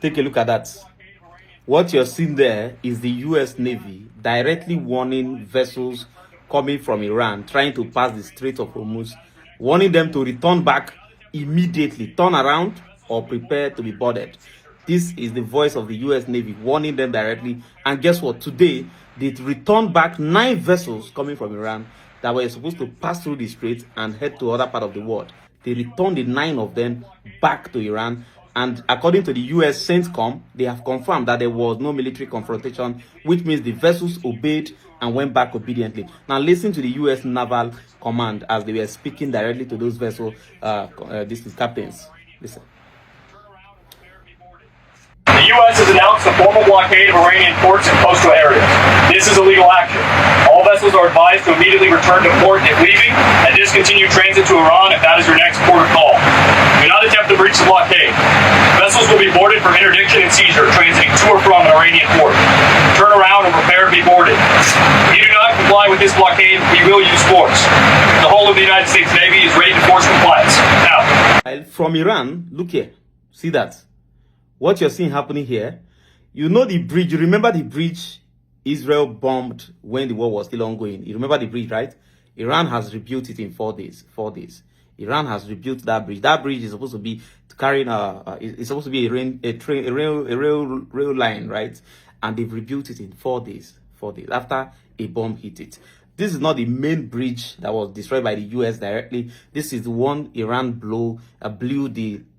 Take a look at that. What you're seeing there is the US Navy directly warning vessels coming from Iran trying to pass the Strait of Hormuz, warning them to return back immediately, turn around or prepare to be boarded. This is the voice of the US Navy warning them directly. And guess what? Today, they returned back 9 vessels coming from Iran that were supposed to pass through the strait and head to other part of the world. They returned the 9 of them back to Iran. And according to the US CENTCOM, they have confirmed that there was no military confrontation, which means the vessels obeyed and went back obediently. Now listen to the US Naval Command as they were speaking directly to those vessel captains. Listen. The U.S. has announced a formal blockade of Iranian ports and coastal areas. This is illegal action. All vessels are advised to immediately return to port if leaving and discontinue transit to Iran if that is your next port of call. Do not attempt to breach the blockade. Vessels will be boarded for interdiction and seizure transiting to or from an Iranian port. Turn around and prepare to be boarded. If you do not comply with this blockade, we will use force. The whole of the United States Navy is ready to force compliance. Now, from Iran, look here. See that? What you're seeing happening here, you know the bridge. You remember the bridge Israel bombed when the war was still ongoing. You remember the bridge, right? Iran has rebuilt it in 4 days. 4 days. Iran has rebuilt that bridge. That bridge is supposed to be carrying it's supposed to be a rail line, right? And they've rebuilt it in 4 days. 4 days after a bomb hit it. This is not the main bridge that was destroyed by the US directly. This is the one Iran blew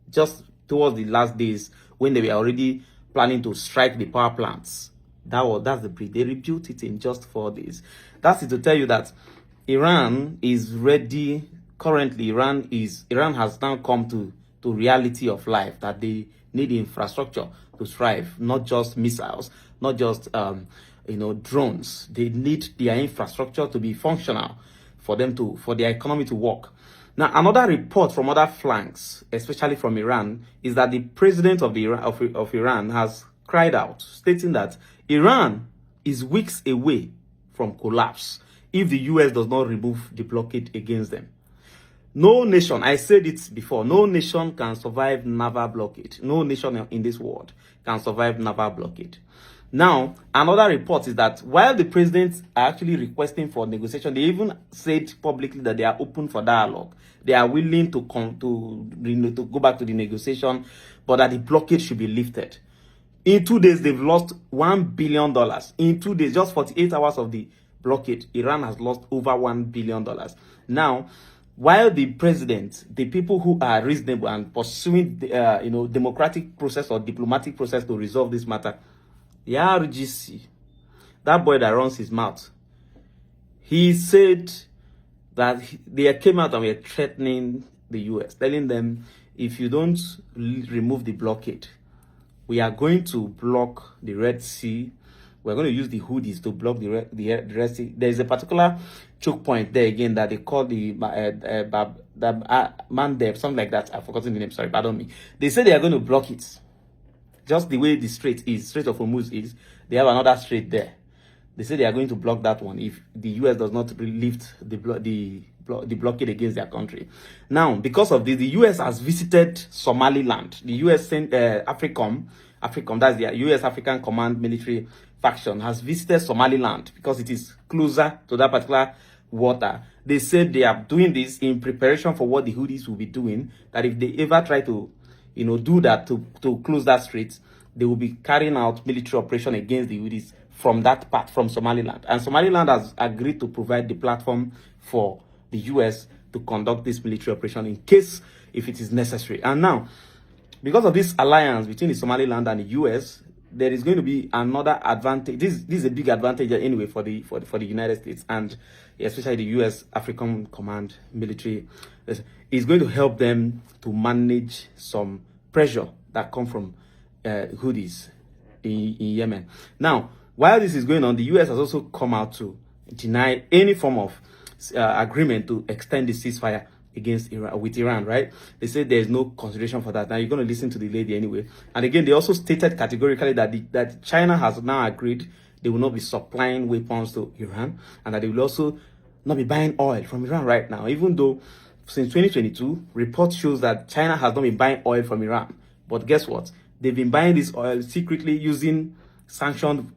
just towards the last days when they were already planning to strike the power plants. That's the bridge. They rebuilt it in just 4 days. That's it to tell you that Iran is ready. Currently, Iran has now come to reality of life that they need infrastructure to thrive, not just missiles, not just drones. They need their infrastructure to be functional for their economy to work. Now, another report from other flanks, especially from Iran, is that the president of Iran has cried out, stating that Iran is weeks away from collapse if the US does not remove the blockade against them. No nation, I said it before, no nation can survive naval blockade. No nation in this world can survive naval blockade. Now, another report is that while the presidents are actually requesting for negotiation, they even said publicly that they are open for dialogue. They are willing to go back to the negotiation, but that the blockade should be lifted. In 2 days, they've lost $1 billion. In 2 days, just 48 hours of the blockade, Iran has lost over $1 billion. Now, while the president, the people who are reasonable and pursuing the democratic process or diplomatic process to resolve this matter, the RGC, that boy that runs his mouth, he said that they came out and were threatening the US, telling them, if you don't remove the blockade, we are going to block the Red Sea. We're going to use the Houthis to block the Red Sea. There is a particular choke point there again that they call the Mandeb, something like that. I've forgotten the name, sorry, pardon me. They say they are going to block it. Just the way the Strait of Hormuz is, they have another strait there. They say they are going to block that one if the US does not lift the blockade against their country. Now, because of this, the US has visited Somaliland. The US sent AFRICOM, that's the US African Command military faction, has visited Somaliland because it is closer to that particular water. They said they are doing this in preparation for what the Houthis will be doing, that if they ever try to do that to close that strait, they will be carrying out military operation against the Houthis from that part, from Somaliland. And Somaliland has agreed to provide the platform for the US to conduct this military operation in case if it is necessary. And now, because of this alliance between the Somaliland and the US, there is going to be another advantage. This is a big advantage anyway for the United States, and especially the US African Command military. Is going to help them to manage some pressure that come from Houthis in Yemen. Now, while this is going on, the US has also come out to deny any form of agreement to extend the ceasefire against Iran, with Iran, right? They said there is no consideration for that. Now you're going to listen to the lady anyway. And again, they also stated categorically that China has now agreed they will not be supplying weapons to Iran, and that they will also not be buying oil from Iran right now, even though since 2022, report shows that China has not been buying oil from Iran. But guess what? they've been buying this oil secretly using sanctioned,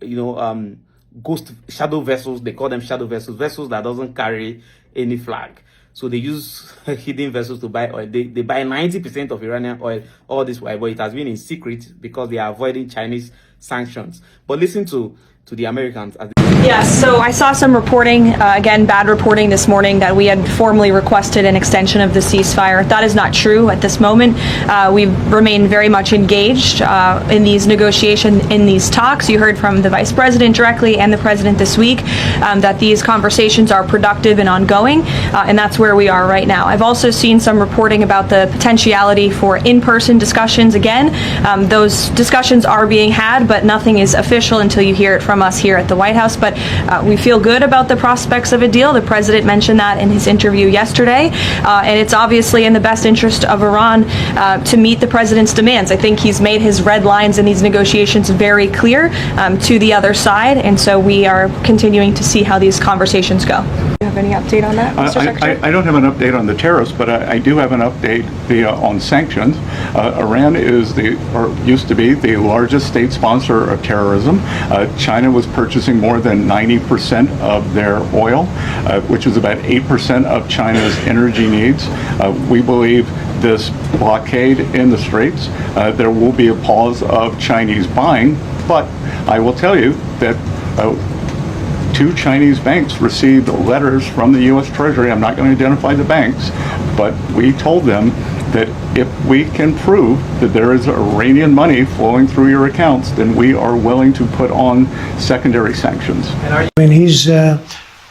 ghost shadow vessels. They call them shadow vessels that doesn't carry any flag. So they use hidden vessels to buy oil. They buy 90% of Iranian oil all this while, but it has been in secret because they are avoiding Chinese sanctions. But listen to the Americans. Yes, so I saw some reporting, again, bad reporting this morning, that we had formally requested an extension of the ceasefire. That is not true at this moment. We've remained very much engaged in these negotiations, in these talks. You heard from the Vice President directly and the President this week that these conversations are productive and ongoing, and that's where we are right now. I've also seen some reporting about the potentiality for in-person discussions again. Those discussions are being had, but nothing is official until you hear it from us here at the White House. But we feel good about the prospects of a deal. The president mentioned that in his interview yesterday, and it's obviously in the best interest of Iran to meet the president's demands. I think he's made his red lines in these negotiations very clear to the other side, and so we are continuing to see how these conversations go. Do you have any update on that, Mr. Secretary? I don't have an update on the tariffs, but I do have an update on sanctions. Iran is used to be the largest state sponsor of terrorism. China was purchasing more than 90% of their oil, which is about 8% of China's energy needs. We believe this blockade in the Straits, there will be a pause of Chinese buying, but I will tell you that 2 Chinese banks received letters from the U.S. Treasury. I'm not going to identify the banks, but we told them that if we can prove that there is Iranian money flowing through your accounts, then we are willing to put on secondary sanctions. I mean, he's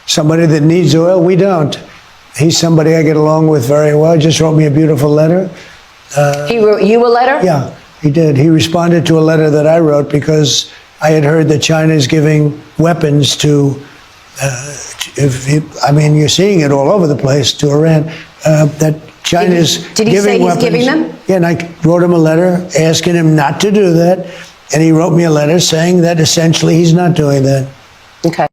somebody that needs oil. We don't. He's somebody I get along with very well. He just wrote me a beautiful letter. He wrote you a letter? Yeah, he did. He responded to a letter that I wrote because I had heard that China is giving weapons to, I mean, you're seeing it all over the place, to Iran, that China's Did he giving say he's weapons. giving them? Yeah, and I wrote him a letter asking him not to do that, and he wrote me a letter saying that essentially he's not doing that. Okay.